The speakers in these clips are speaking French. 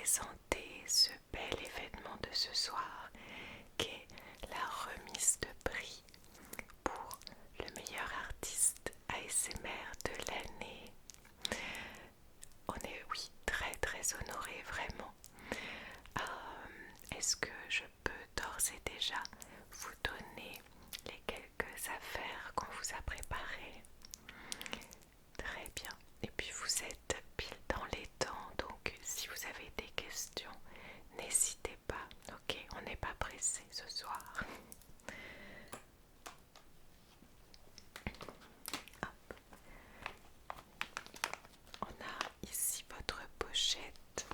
présenter ce bel événement de ce soir qui est la remise de prix pour le meilleur artiste ASMR de l'année. On est, oui, très très honorés, vraiment. Est-ce que je peux d'ores et déjà vous donner les quelques affaires qu'on vous a préparées? Très bien. Et puis vous êtes pile dans les temps, donc si vous avez des questions, n'hésitez pas. Ok, on n'est pas pressé ce soir. Hop. On a ici votre pochette.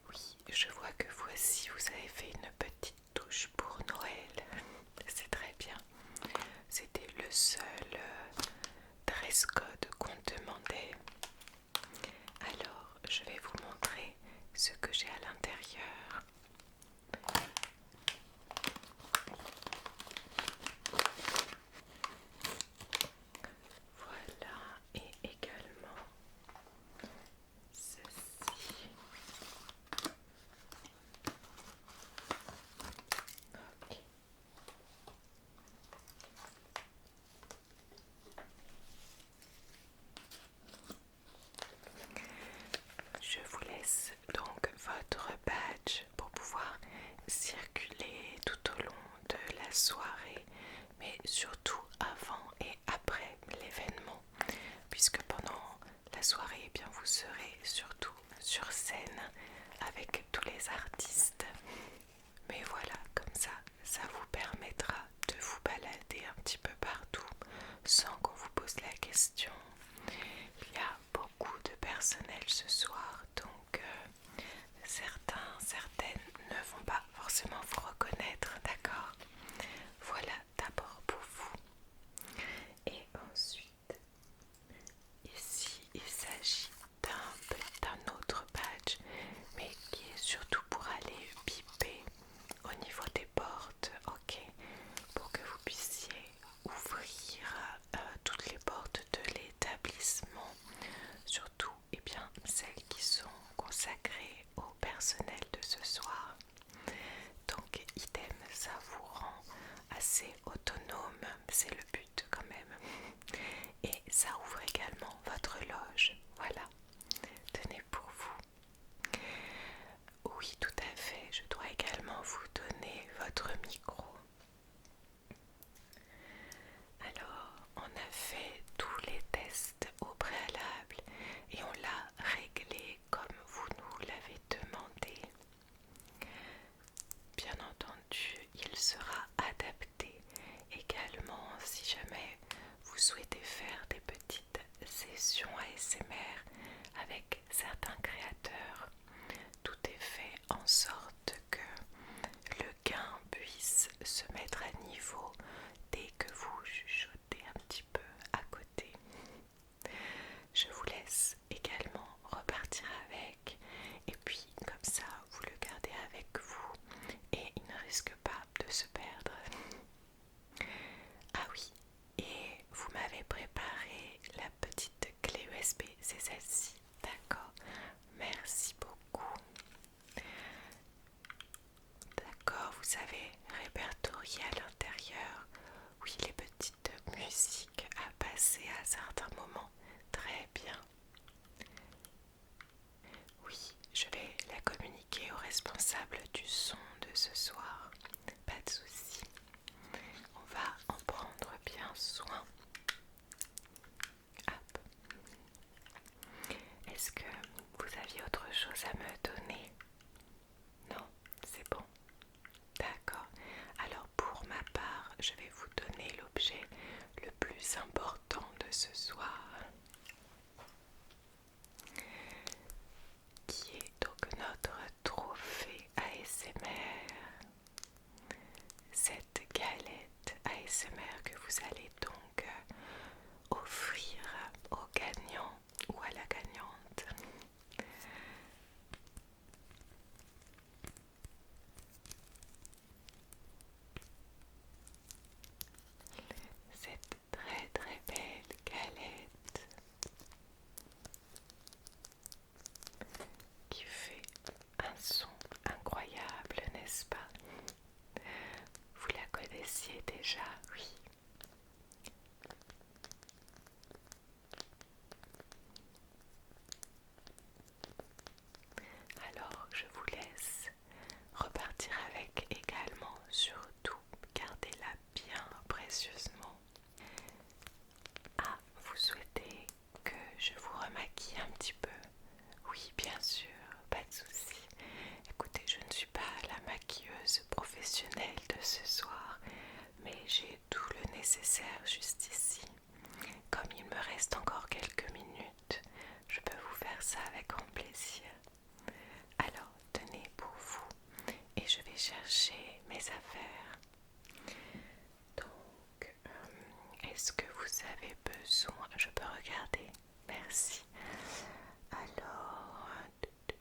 Oui, je vois que vous aussi vous avez fait une petite touche pour Noël. C'est très bien. C'était le seul dress code qu'on demandait. Alors, je vais vous montrer ce que j'ai à l'intérieur. Voilà, et également ceci. Ok. Je vous laisse donc votre badge pour pouvoir circuler tout au long de la soirée, mais surtout avant et après l'événement, puisque pendant la soirée, eh bien, vous serez surtout sur scène avec tous les artistes. Mais voilà, comme ça vous permettra de vous balader un petit peu partout sans qu'on vous pose la question. Il y a beaucoup de personnel ce soir, donc certaines ne vont pas forcément vous reconnaître, d'accord? Voilà d'abord pour vous. Et ensuite, ici il s'agit d'un autre badge, mais qui est surtout pour aller biper au niveau des portes, ok? Pour que vous puissiez ouvrir toutes les portes de l'établissement, surtout bien celles qui sont consacrées au personnel de ce soir. Donc idem, ça vous rend assez autonome, c'est le but quand même. Et ça ouvre également votre loge, voilà, tenez pour vous. Oui, tout à fait, je dois également vous donner votre micro. Alors, on a fait tous les tests au préalable et on l'a réglé comme vous nous l'avez demandé. Bien entendu, il sera adapté également si jamais vous souhaitez faire des petites sessions ASMR avec certains créateurs. Tout est fait en sorte que le gain puisse se mettre à niveau dès que vous chuchotez un petit peu à côté. Je vous laisse également repartir avec, et puis comme ça vous le gardez avec vous et il ne risque pas de se perdre. Ah oui, et vous m'avez préparé la petite clé USB, c'est celle-ci, d'accord? Merci beaucoup. D'accord, vous avez répertorié à l'intérieur, oui, les petites musiques à passer à certains moments. Très bien. Oui, je vais la communiquer au responsable du son de ce soir. Pas de souci. On va en prendre bien soin. Hop. Est-ce que vous aviez autre chose à me donner? Non, c'est bon. D'accord. Alors pour ma part, je vais vous donner l'objet le plus important de ce soir, qui est donc notre trophée ASMR. dessert juste ici. Comme il me reste encore quelques minutes, je peux vous faire ça avec grand plaisir. Alors, tenez pour vous et je vais chercher mes affaires. Donc, est-ce que vous avez besoin? Je peux regarder. Merci. Alors,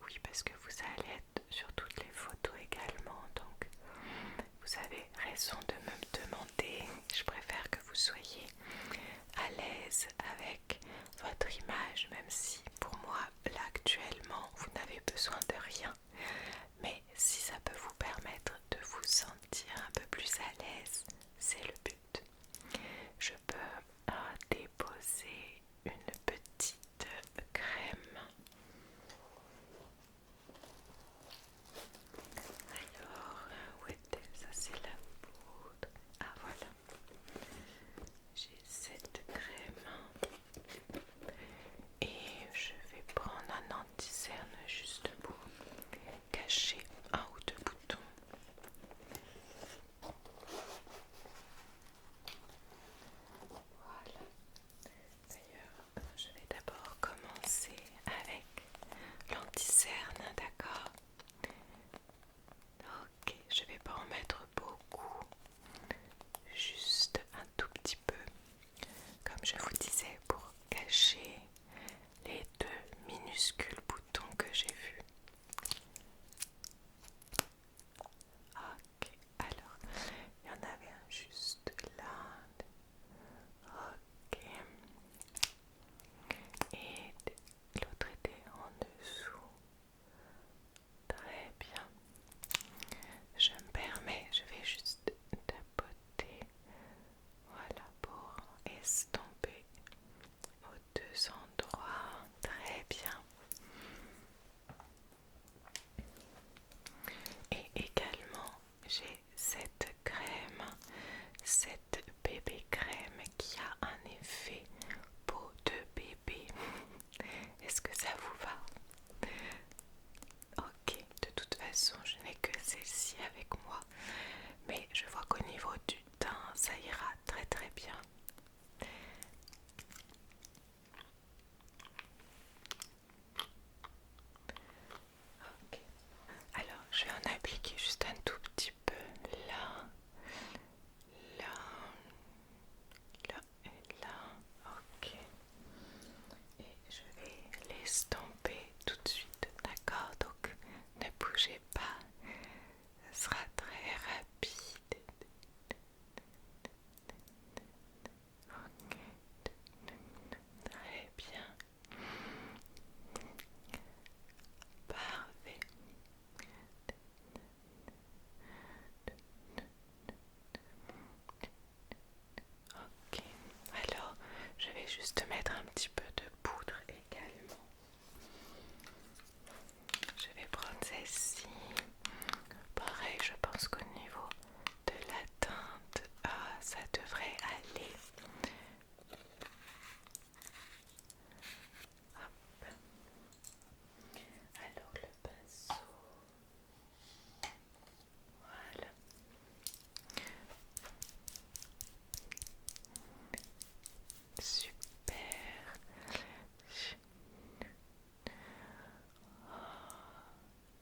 oui, parce que vous allez être sur toutes les photos également. Donc, vous avez raison de me demander. Je préfère que vous soyez à l'aise avec votre image, même si pour moi, là actuellement, vous n'avez besoin de rien. Mais si ça peut vous permettre de vous sentir un peu plus à l'aise, c'est le but. Je peux déposer une petite crème. Alors, où est-elle? Ça c'est la poudre. Ah voilà. J'ai cette crème. Et je vais prendre un anti-cerne juste pour cacher un ou deux boutons. Voilà. D'ailleurs, je vais d'abord commencer avec l'anti-cerne, d'accord? Ok, je vais pas en mettre beaucoup, juste un tout petit peu, comme je vous disais, pour cacher les deux minuscules boutons que j'ai vus. Ok, alors, il y en avait un juste là. Ok. Et l'autre était en dessous. Très bien. Je me permets, je vais juste tapoter. Voilà pour estomper aux deux endroits. Très bien. Et également, j'ai cette crème, cette bébé crème qui a un effet peau de bébé. Est-ce que ça vous va? Ok, de toute façon, je n'ai que celle-ci avec moi, mais je vois qu'au niveau du teint, ça ira très très bien. Ok. Alors, je vais en appliquer juste un tout petit peu là, là, là et là. Ok. Et je vais l'estomper tout de suite, d'accord? Donc, ne bougez pas, ce sera très rapide. Ok, très bien. Parfait. Ok, alors je vais juste mettre un petit peu de poudre également. Je vais prendre celle-ci. Pareil, je pense qu'au niveau de la teinte, ça devrait aller. Hop. Alors le pinceau. Voilà. Super.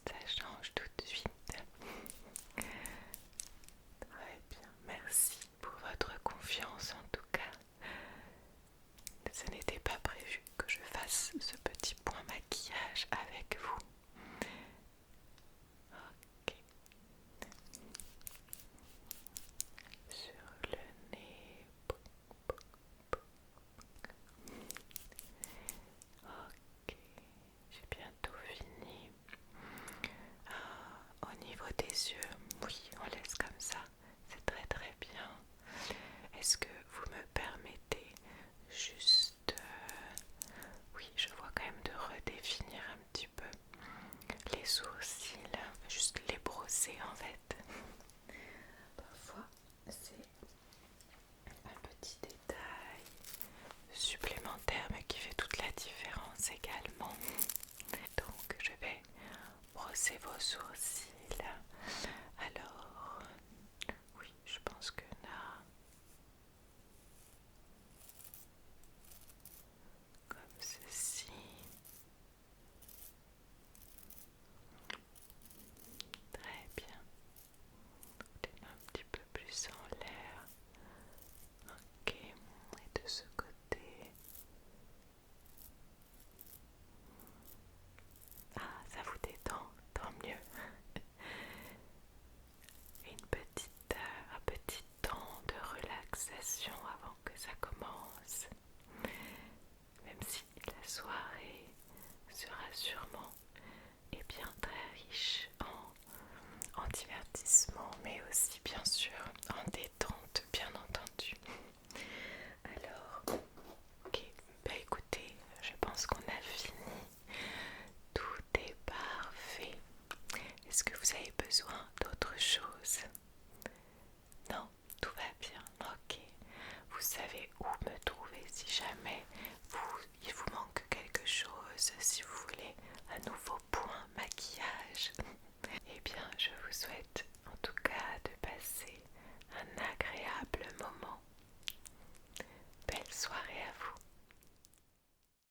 Ça change tout de suite. Très bien, merci pour votre confiance en tout cas. Ce n'était pas prévu que je fasse ce petit point maquillage avec vous. Ok. Sur le nez. Ok, j'ai bientôt fini. Au niveau des yeux, oui, on laisse comme ça. C'est très très bien. Est-ce que vous me permettez juste... oui, je vois quand même de redéfinir un petit peu les sourcils, juste les brosser en fait. Parfois, c'est un petit détail supplémentaire mais qui fait toute la différence également. Donc je vais brosser vos sourcils.